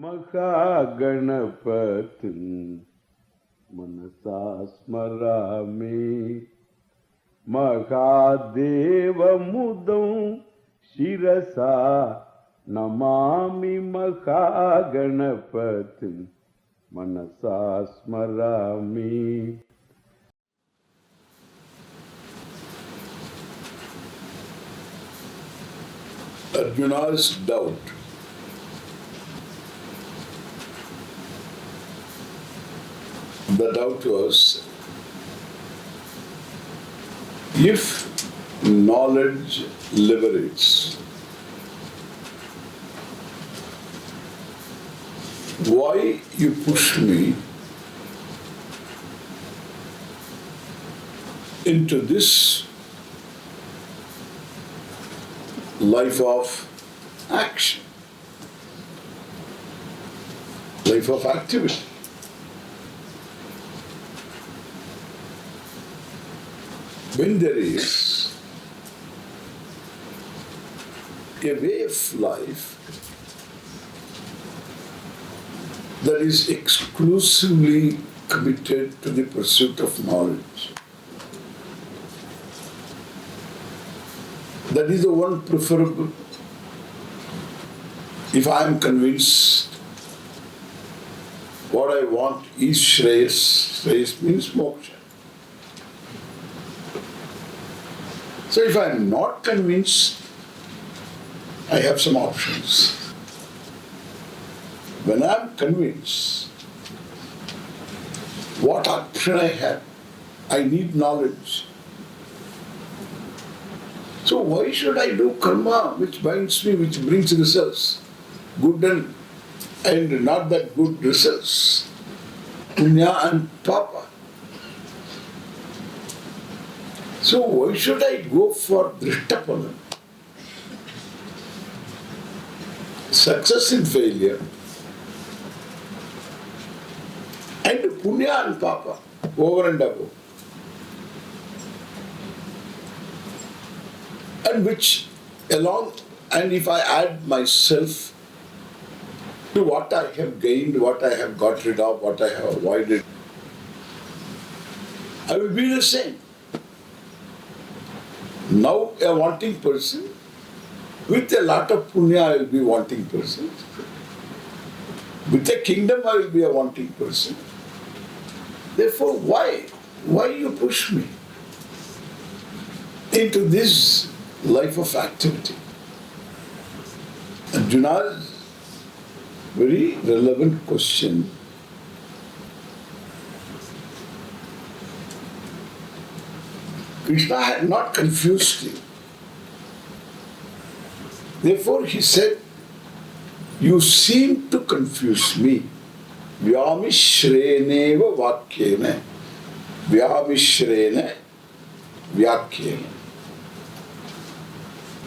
महागणपतिं मनसा स्मरामि महादेवमुदं शिरसा नमामि महागणपतिं मनसा स्मरामि. Arjuna's doubt. The doubt was, if knowledge liberates, why you push me into this life of action, life of activity? When there is a way of life that is exclusively committed to the pursuit of knowledge, that is the one preferable. If I am convinced what I want is Shreyas, Shreyas means moksha. So if I am not convinced, I have some options. When I am convinced, what option I have? I need knowledge. So why should I do karma which binds me, which brings results? Good and not that good results. Punya and papa. So why should I go for drishtapalam? Success and failure and punya and papa over and above. And which along, and if I add myself to what I have gained, what I have got rid of, what I have avoided, I will be the same. Now a wanting person, with a lot of punya I will be wanting person. With a kingdom I will be a wanting person. Therefore why? Why you push me into this life of activity? Arjuna's very relevant question. Krishna had not confused him. Therefore he said, you seem to confuse me. Vyamishreneva vakyena. Vyamishrena vyakyena.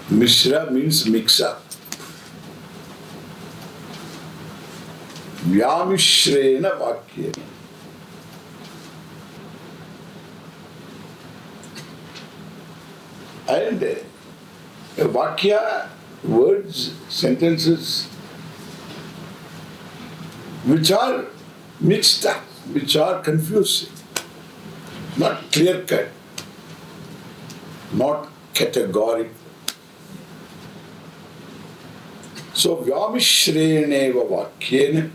Mishra means mix up. Vyamishrena vakyena. And vakya, words, sentences, which are mixed up, which are confusing, not clear cut, not categorical. So, vyamishreneva vakyena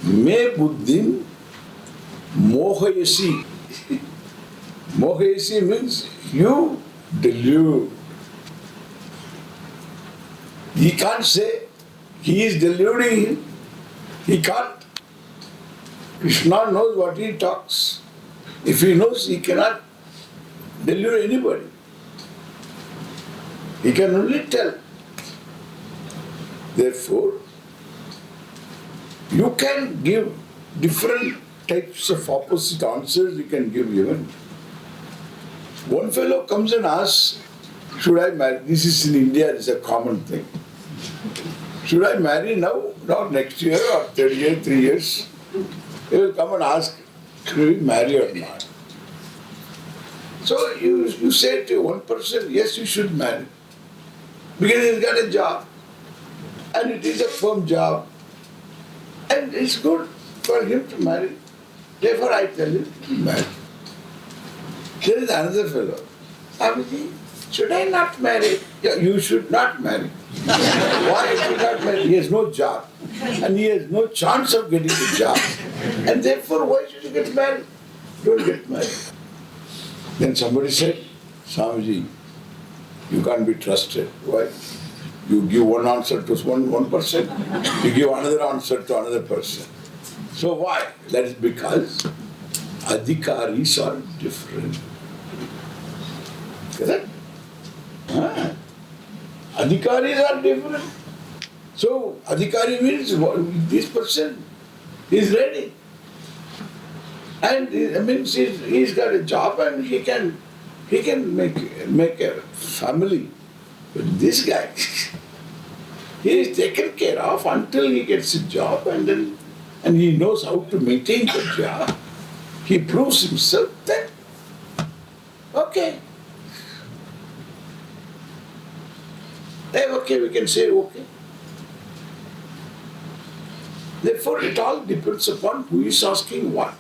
me buddhim mohayasi. Mohayasi means you delude. He can't say he is deluding him. He can't. Krishna knows what he talks. If he knows, he cannot delude anybody. He can only tell. Therefore, you can give different types of opposite answers. You can give even. One fellow comes and asks, should I marry? This is in India, it's a common thing. Should I marry now? Not next year or third year, 3 years. He will come and ask, should we marry or not? So you say to one person, yes, you should marry. Because he's got a job. and it is a firm job, and it's good for him to marry. Therefore I tell him to marry. There is another fellow. Swamiji, should I not marry? Yeah, you should not marry. Why should not marry? He has no job. And he has no chance of getting a job. And therefore, why should you get married? Don't get married. Then somebody said, Swamiji, you can't be trusted. Why? You give one answer to one person, you give another answer to another person. So why? That is because adhikaris are different. Correct? Adhikaris are different. So adhikari means this person is ready. And it means he's got a job and he can make a family. But this guy, he is taken care of until he gets a job and he knows how to maintain the job. He proves himself, then okay. Then okay, we can say okay. Therefore, it all depends upon who is asking what.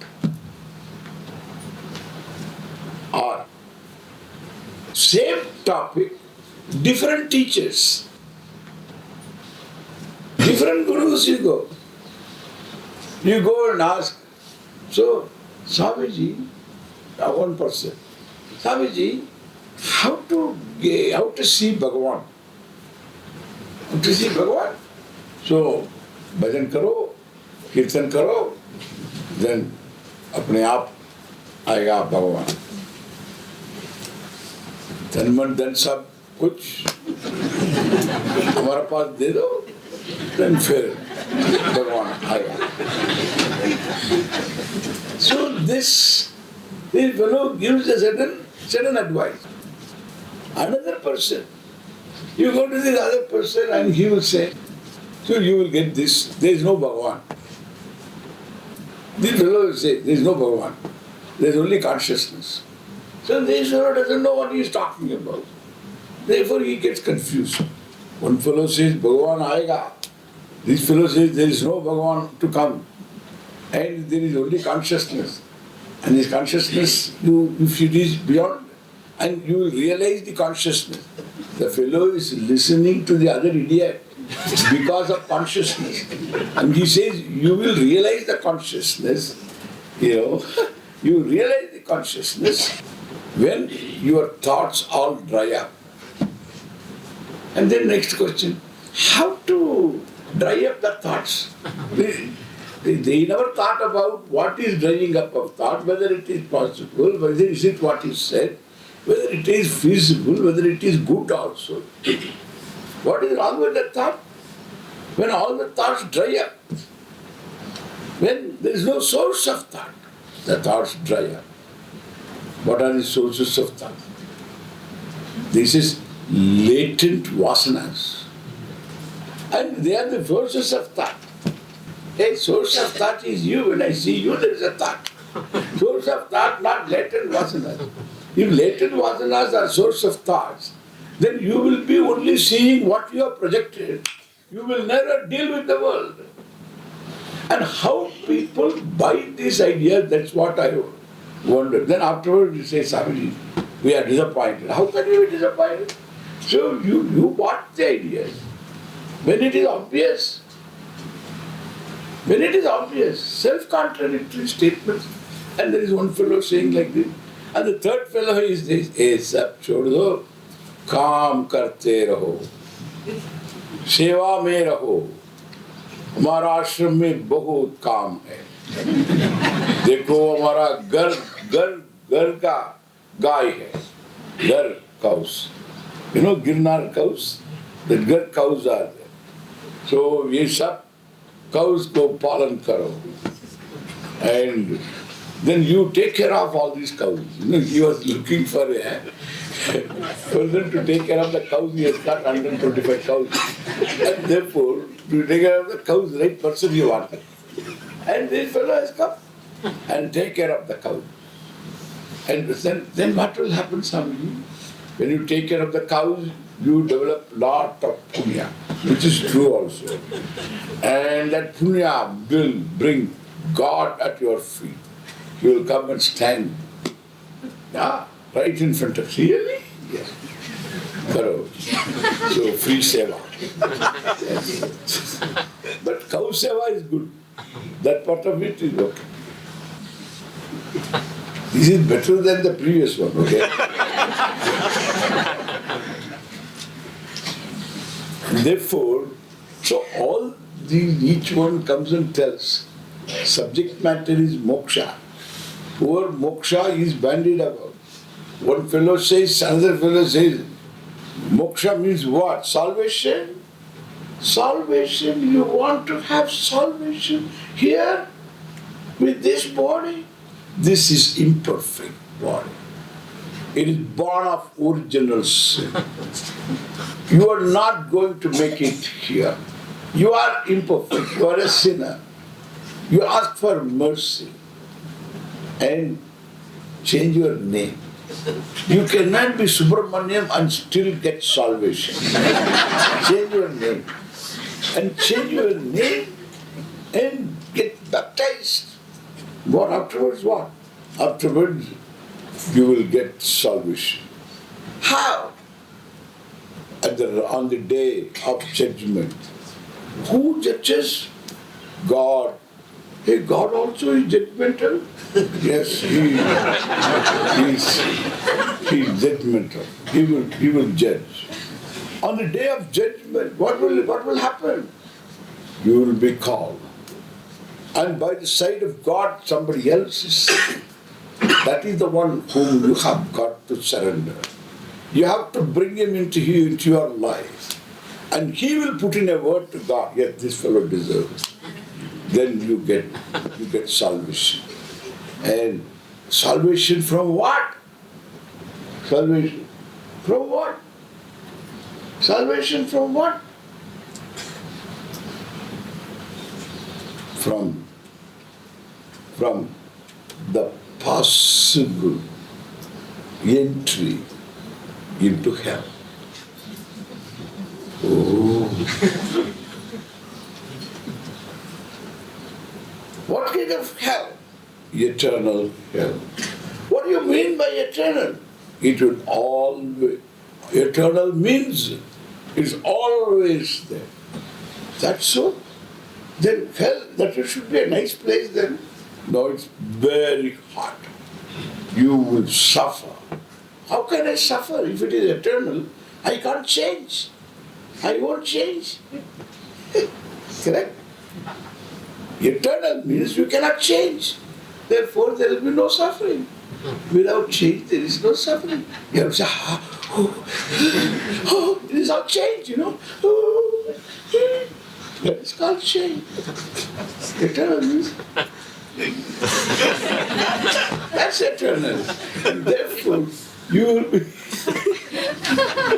Or same topic, different teachers, different gurus you go. You go and ask, so Swamiji, one person, Swamiji, how to see Bhagavan? How to see Bhagavan? So, bhajan karo, kirtan karo, then apne aap आएगा भगवान. तन मन धन सब कुछ हमारे पास दे दो, then फिर भगवान आएगा. So this fellow gives a certain advice. Another person, you go to this other person and he will say, so you will get this, there is no Bhagavan. This fellow will say, there is no Bhagavan. There is only consciousness. So this fellow doesn't know what he is talking about. Therefore he gets confused. One fellow says, Bhagavan aayega. This fellow says, there is no Bhagavan to come. And there is only consciousness. And this consciousness, if it is beyond, and you will realize the consciousness. The fellow is listening to the other idiot because of consciousness. And he says, you will realize the consciousness, you realize the consciousness when your thoughts all dry up. And then next question, how to dry up the thoughts? They never thought about what is drying up of thought, whether it is possible, whether is it what is said, whether it is feasible, whether it is good also. What is wrong with that thought? When all the thoughts dry up, when there is no source of thought, the thoughts dry up. What are the sources of thought? This is latent vasanas. And they are the sources of thought. A source of thought is you. When I see you, there is a thought. Source of thought, not latent vasanas. If latent vasanas are source of thoughts, then you will be only seeing what you have projected. You will never deal with the world. And how people buy this idea, that's what I wonder. Then afterwards you say, Swamiji, we are disappointed. How can you be disappointed? So you bought the ideas. When it is obvious, self-contradictory statements, and there is one fellow saying like this, and the third fellow is this, sab chhod do, काम करते रहो, सेवा में रहो, हमारा आश्रम में बहुत काम है. देखो हमारा घर का गाय है, घर cows. You know Girnar cows? The घर cows are there. So ये सब cows को पालन करो. And then you take care of all these cows. He was looking for a person to take care of the cows. He has got 125 cows. And therefore, to take care of the cows, the right person you want. And this fellow has come and take care of the cows. And then what will happen, Swamiji? When you take care of the cows, you develop lot of punya, which is true also. And that punya will bring God at your feet. He will come and stand right in front of you. Really? Yes. Correct. So free seva. Yes. But cow seva is good. That part of it is okay. This is better than the previous one, okay? Therefore, so all these, each one comes and tells, subject matter is moksha. Whoever moksha is bandied about. One fellow says, another fellow says, moksha means what? Salvation? Salvation, you want to have salvation here with this body? This is imperfect body. It is born of original sin. You are not going to make it here. You are imperfect. You are a sinner. You ask for mercy and change your name. You cannot be Subramaniam and still get salvation. Change your name. And change your name and get baptized. What afterwards? What? Afterwards, you will get salvation. How? On the day of judgment. Who judges? God. Hey, God also is judgmental? Yes, he is judgmental. He will judge. On the day of judgment, what will happen? You will be called. And by the side of God, somebody else is sitting. That is the one whom you have got to surrender. You have to bring him into your life. And he will put in a word to God, yes, this fellow deserves. Then you get salvation. And salvation from what? Salvation from what? Salvation from what? From the possible entry into hell. Oh. What kind of hell? Eternal hell. What do you mean by eternal? It will always. Eternal means it's always there. That's so? Then hell, that should be a nice place then. No, it's very hot. You will suffer. How can I suffer if it is eternal? I can't change. I won't change. Correct? Eternal means you cannot change. Therefore, there will be no suffering. Without change, there is no suffering. You have to say, it is all change, you know. That is called change. Eternal means that's eternal. And therefore, you will be.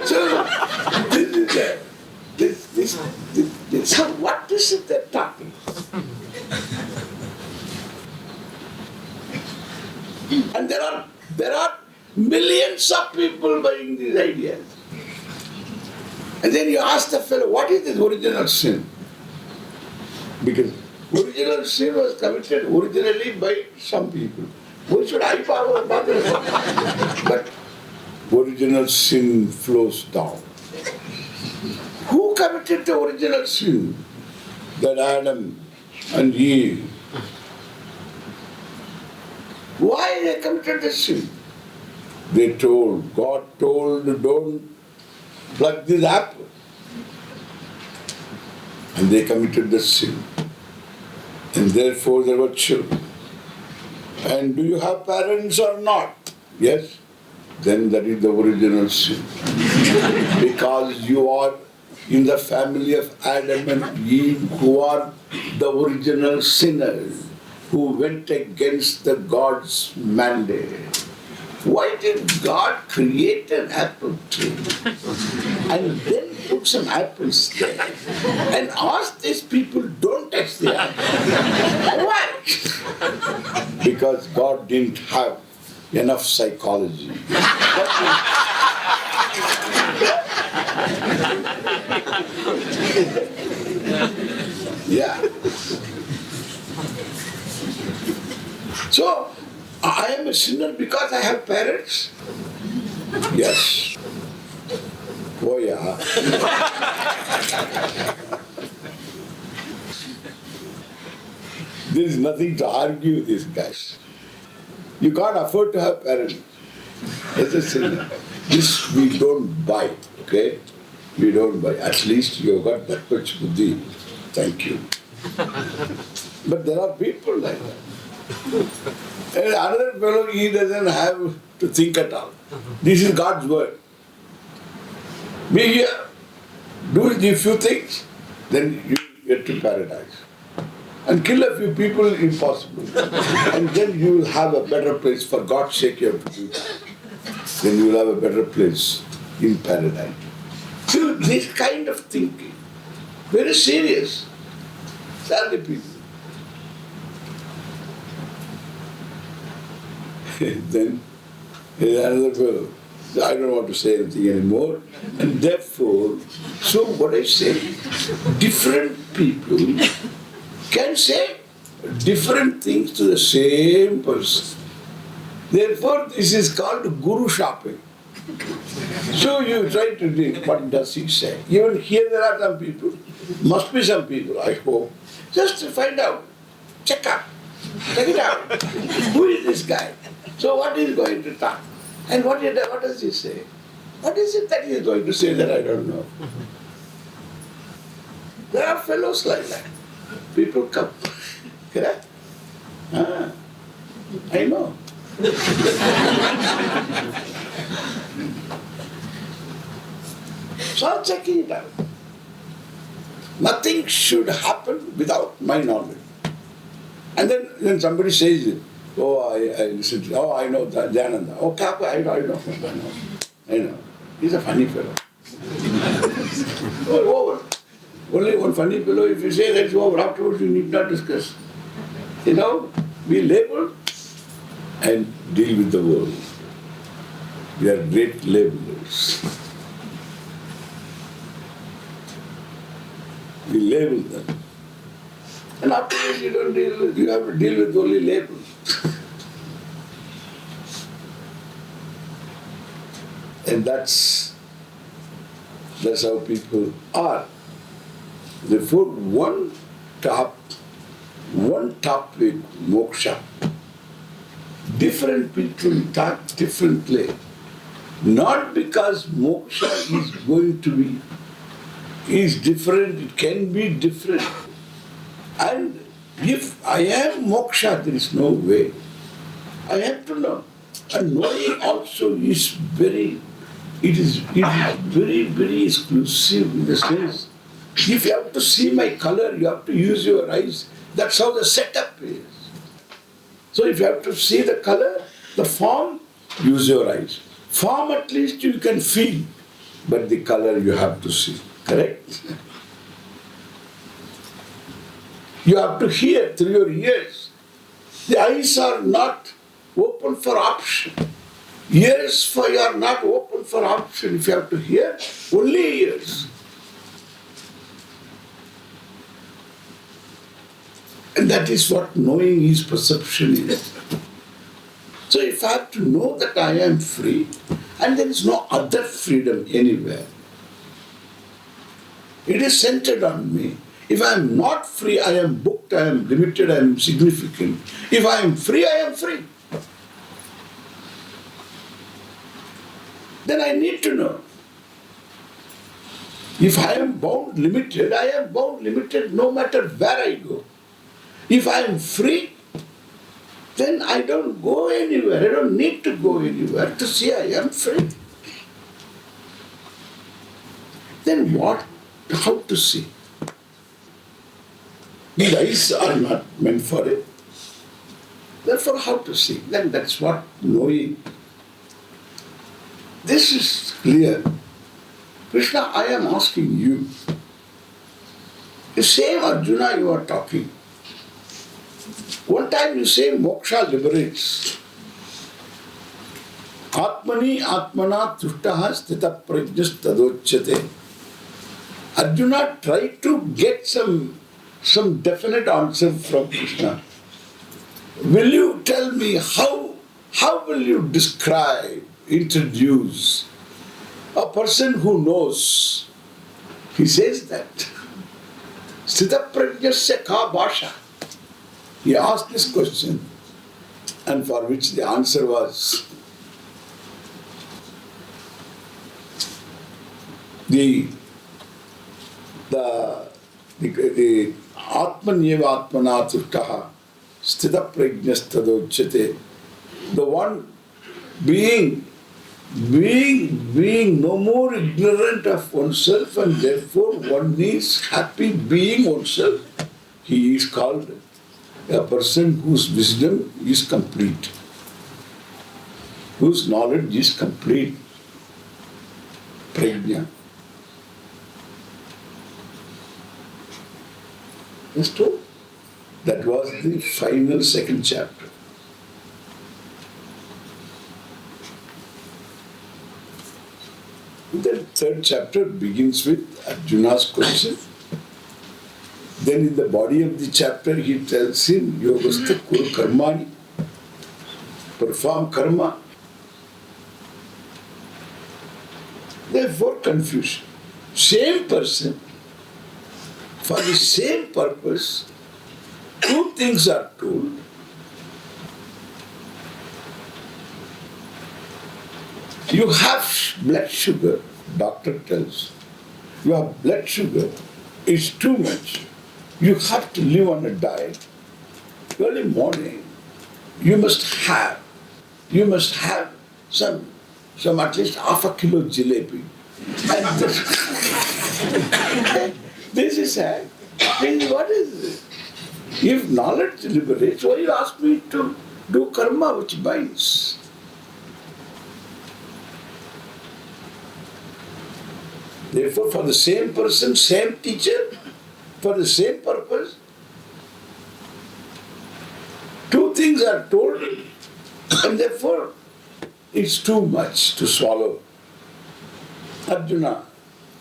So, so what is it they're talking? And there are millions of people buying these ideas. And then you ask the fellow, what is this original sin? Because original sin was committed originally by some people. Why should I bother? But original sin flows down. Who committed the original sin? That Adam and Eve. Why they committed the sin? God told, don't pluck this apple. And they committed the sin. And therefore there were children. And do you have parents or not? Yes. Then that is the original sin. Because you are in the family of Adam and Eve, who are the original sinners, who went against the God's mandate. Why did God create an apple tree and then put some apples there and ask these people, don't touch the apple? Why? Because God didn't have enough psychology. Yeah. So, I am a sinner because I have parents? Yes. Oh yeah. There is nothing to argue with these guys. You can't afford to have parents. As a sinner. This we don't buy, okay? We don't buy. At least you have got that much buddhi. Thank you. But there are people like that. And another fellow, he doesn't have to think at all. This is God's word. Be here, do a few things, then you get to paradise. And kill a few people, impossible. And then you will have a better place. For God's sake, you have to do that. Then you will have a better place in paradise. So this kind of thinking, very serious. Sadly, people. Then another fellow. I don't want to say anything anymore. And therefore, so what I say, different people can say different things to the same person. Therefore, this is called guru shopping. So you try to think, what does he say? Even here there are some people, must be some people, I hope. Just to find out, check it out. Who is this guy? So what is going to talk? And what does he say? What is it that he is going to say that I don't know? There are fellows like that. People come. Correct? I know. So I'm checking it out. Nothing should happen without my knowledge. And then when somebody says it, oh, I listen to, oh, I know that, Dayananda. Oh, Kappa, I know. He's a funny fellow. Oh, over. Only one funny fellow, if you say that's over, afterwards you need not discuss. You know, be labeled and deal with the world. We are great labelers. We label them. And afterwards you don't deal with, you have to deal with only labels. And that's how people are. Therefore, one topic, moksha. Different people talk differently. Not because moksha is going to be, is different, it can be different. And if I am moksha, there is no way. I have to know. And knowing also is very, it is very, very exclusive in the sense, if you have to see my color, you have to use your eyes. That's how the setup is. So if you have to see the color, the form, use your eyes. Form at least you can feel, but the color you have to see. Correct? You have to hear through your ears. The eyes are not open for option. Ears are not open for option. If you have to hear, only ears. And that is what knowing is, perception is. So if I have to know that I am free, and there is no other freedom anywhere, it is centered on me. If I am not free, I am booked, I am limited, I am significant. If I am free, I am free. Then I need to know. If I am bound, limited, I am bound, limited no matter where I go. If I am free, then I don't go anywhere. I don't need to go anywhere to see I am free. Then what? How to see? The eyes are not meant for it. Therefore, how to see? Then that's what knowing. This is clear. Krishna, I am asking you. The same Arjuna you are talking. One time you say moksha liberates. Atmani atmana tushtaha stita prajnas tadochyate. Arjuna tried to get some definite answer from Krishna. Will you tell me how will you describe, introduce a person who knows? He says that. Sthitaprajnasya ka bhasha. He asked this question, and for which the answer was the Atmanyeva Atmana Tushtaha Sthita Prajnastadochyate. The one being no more ignorant of oneself, and therefore one is happy being oneself. He is called a person whose wisdom is complete, whose knowledge is complete. Prajna. That's true. That was the final second chapter. The third chapter begins with Arjuna's question. Then in the body of the chapter he tells him, Yogastha Kuru Karmani, perform karma. Therefore confusion. Same person, for the same purpose, two things are told. You have blood sugar, doctor tells. You have blood sugar, it's too much. You have to live on a diet. Early morning, you must have some at least half a kilo jalebi. And this is sad. What is this? If knowledge liberates, why you ask me to do karma which binds? Therefore, for the same person, same teacher, for the same purpose, two things are told, and therefore it's too much to swallow. Arjuna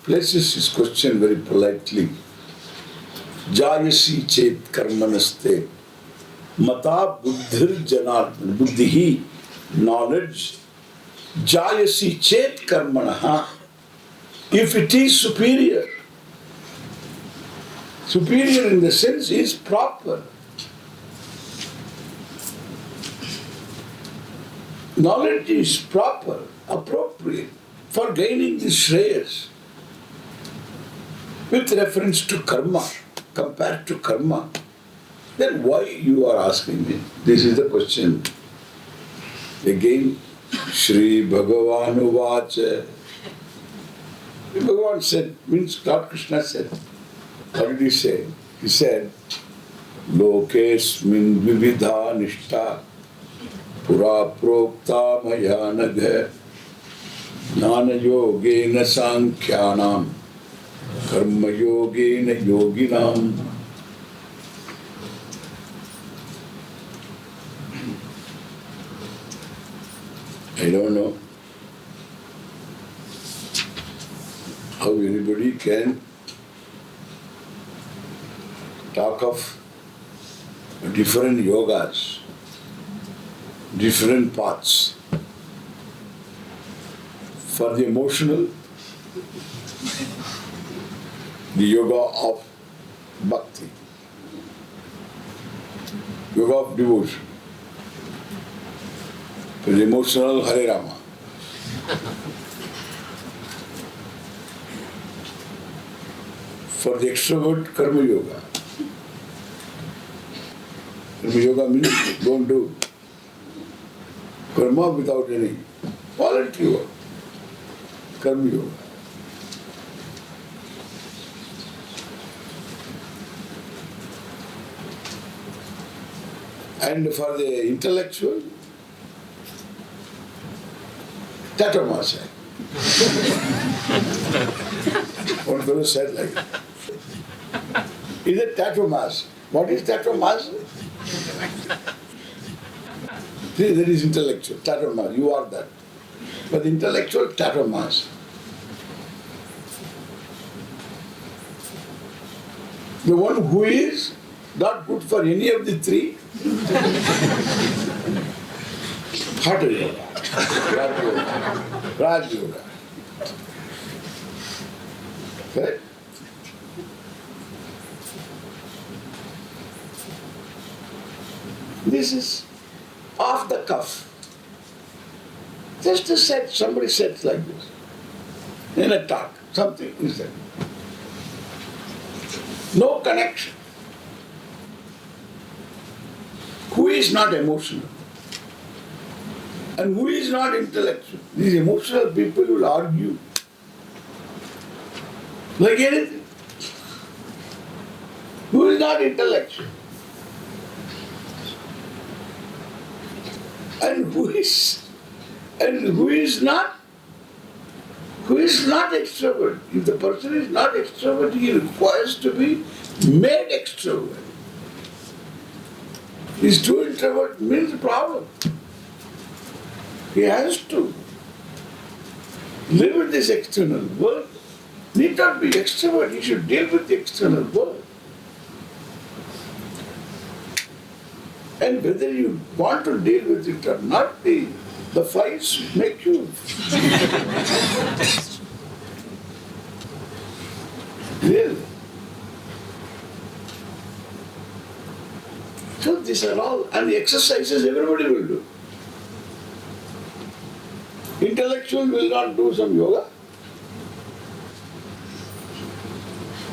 places his question very politely. Jayasi chet karmanaste mata buddhir janardana. Buddhihi, knowledge. Jayasi chet karmanaha. If it is superior in the sense is proper. Knowledge is proper, appropriate for gaining the shreyas with reference to karma, compared to karma. Then why you are asking me? This is the question. Again, Shri Bhagavan Uvacha. Bhagavan said, means Lord Krishna said. What did he say? He said, Lokesmin vividha nishta pura prokta maya nagha jnana yogena sankhyanam karma yogena yoginam. I don't know how anybody can talk of different yogas, different paths. For the emotional, the yoga of bhakti, yoga of devotion. For the emotional, Hare Rama. For the extrovert, Karma Yoga. Karma Yoga means don't do karma without any voluntary work. Karma Yoga. And for the intellectual, Tatamasa. One fellow said like that. Is it Tatamasa? What is Tatamasa? See, that is intellectual, Tatamasa. You are that. But intellectual, Tatamasa. The one who is not good for any of the three. Hatha Yoga, Raj Yoga, Raj Yoga. Correct? This is off the cuff. Just to set, somebody said like this. In a talk, something is said. No connection. Who is not emotional? And who is not intellectual? These emotional people will argue like anything. Who is not intellectual? And who is not extrovert? If the person is not extrovert, he requires to be made extrovert. He's too introvert means a problem. He has to live with this external world. Need not be extrovert, he should deal with the external world. And whether you want to deal with it or not, the flies make you. Really. So these are all, and the exercises everybody will do. Intellectual will not do some yoga.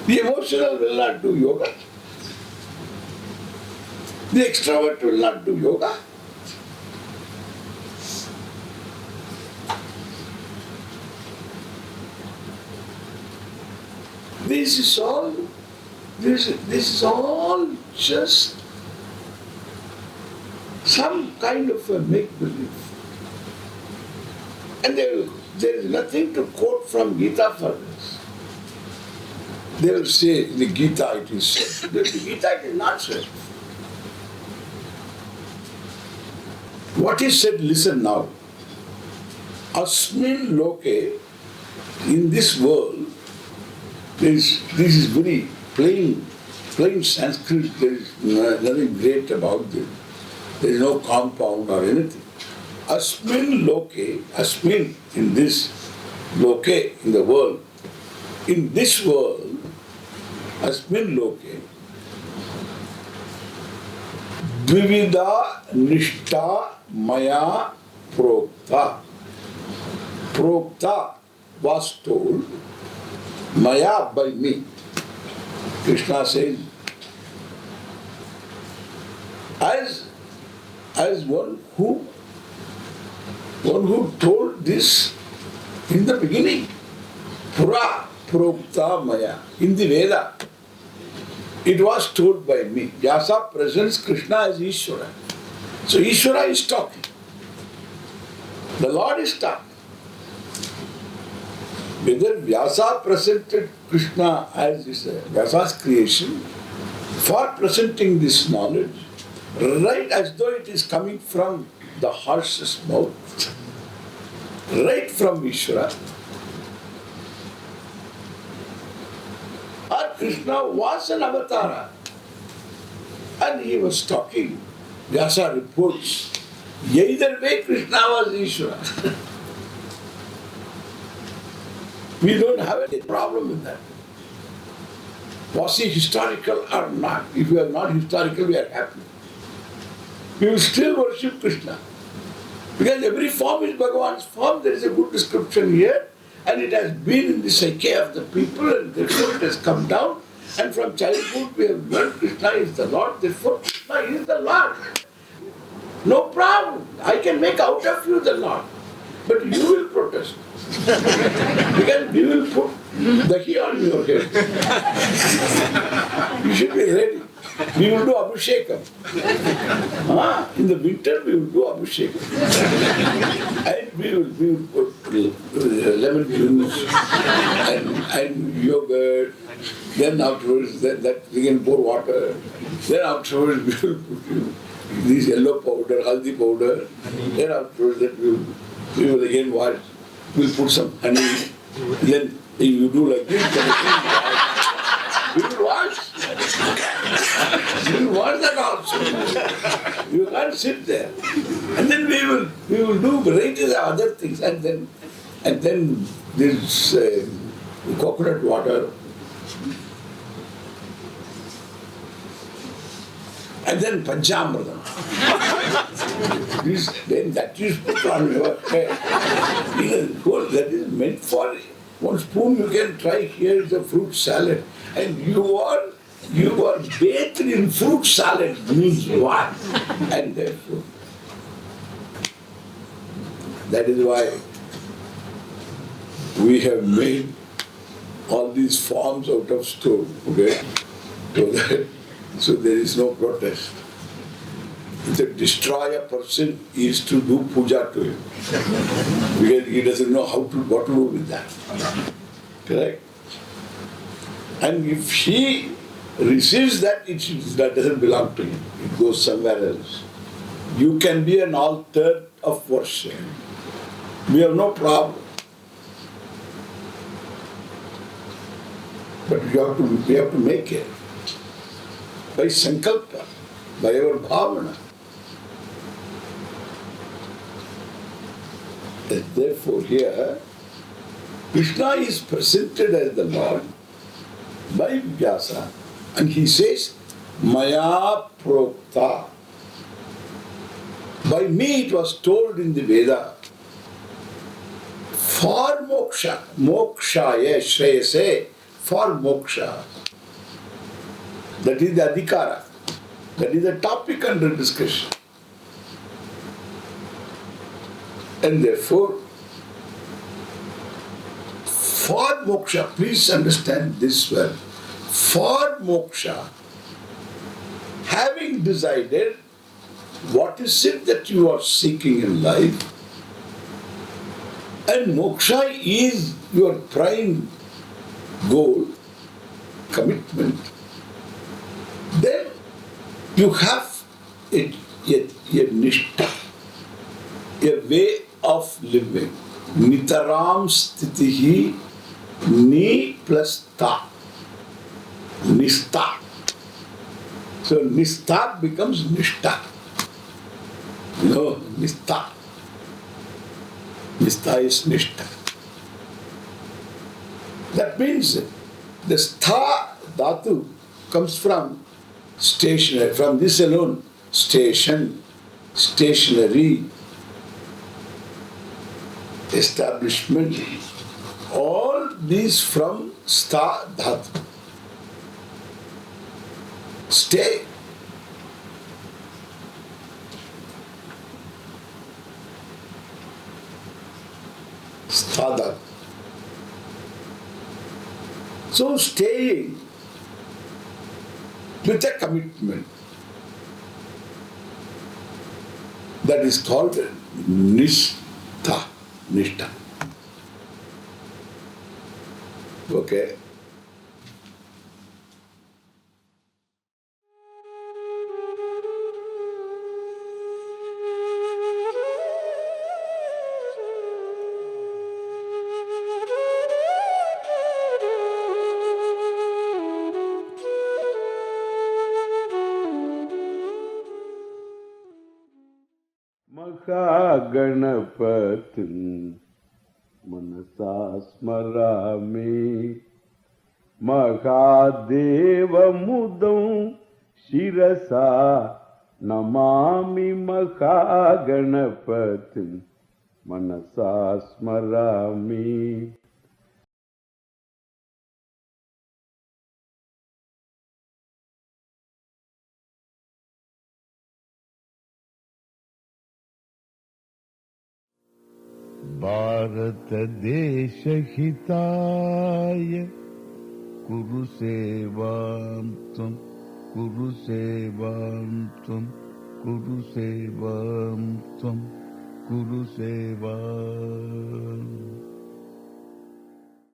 The emotional will not do yoga. The extrovert will not do yoga. This is all just some kind of a make-believe. And there is nothing to quote from Gita for this. They will say, in the Gita it is said. The Gita it is not said. What is said, listen now. Asmin loke, in this world, this is very plain Sanskrit, there is nothing great about this. There is no compound or anything. Asmin loke, asmin, in this loke, in the world, in this world, asmin loke, dvivida nishta maya prokta. Prokta was told, maya by me. Krishna says, as one who told this in the beginning, Pura Prokta Maya, in the Veda, it was told by me. Vyasa presents Krishna as Ishvara. So Ishvara is talking. The Lord is talking. Whether Vyasa presented Krishna as Vyasa's creation for presenting this knowledge, right as though it is coming from the horse's mouth, right from Ishvara, or Krishna was an avatara and he was talking. Vyasa reports, either way Krishna was Ishvara. We don't have any problem with that. Was he historical or not? If we are not historical, we are happy. We will still worship Krishna. Because every form is Bhagavan's form. There is a good description here. And it has been in the psyche of the people, and therefore it has come down. And from childhood we have learned Krishna is the Lord, therefore Krishna is the Lord. No problem. I can make out of you the Lord. But you will protest. Because we will put dahi on your head. You should be ready. We will do Abhishekam. In the winter we will do Abhishekam. And we will put lemon juice and yogurt. Then afterwards that we can pour water. Then afterwards we will put this yellow powder, haldi powder. Then afterwards that we will again wash. We'll put some honey. Then you do like this. We will wash. want that also. You can't sit there. And then we will do varieties of other things. And then this coconut water. And then Panchamritam. Then that you put on your head. That is meant for 1 spoon you can try. Here is a fruit salad. And you are bathed in fruit salad means what? And therefore, that is why we have made all these forms out of stone, okay? So there is no protest. To destroy a person is to do puja to him. Because he doesn't know what to do with that. Correct? And if he receives that, that doesn't belong to him. It goes somewhere else. You can be an altar of worship. We have no problem. But we have to make it. By sankalpa, by our bhavana. And therefore here, Krishna is presented as the Lord by Vyasa, and he says, Maya Prokta. By me it was told in the Veda, for moksha, mokshaya shreyase, for moksha. That is the adhikara. That is the topic under discussion. And therefore, for moksha, please understand this well. For moksha, having decided what is it that you are seeking in life, and moksha is your prime goal, commitment, then you have a nishtha, a way of living. Nitaram stitihi ni plus ta. Nistha. So nistha becomes nishtha. Nistha. Nistha is nishtha. That means the stha dhatu comes from stationary, from this alone, station, stationary, establishment, all these from stha dhatu. Stay. Stha dhatu. So staying with a commitment, that is called nishtha. Nishtha. Okay. Mahaganapatin manasa smarami Mahadeva mudam shirasa namami Mahaganapatin manasa smarami. Bharata desha hitaya Kuru sevam tum, Kuru sevam tum, Kuru sevam tum, Kuru sevam.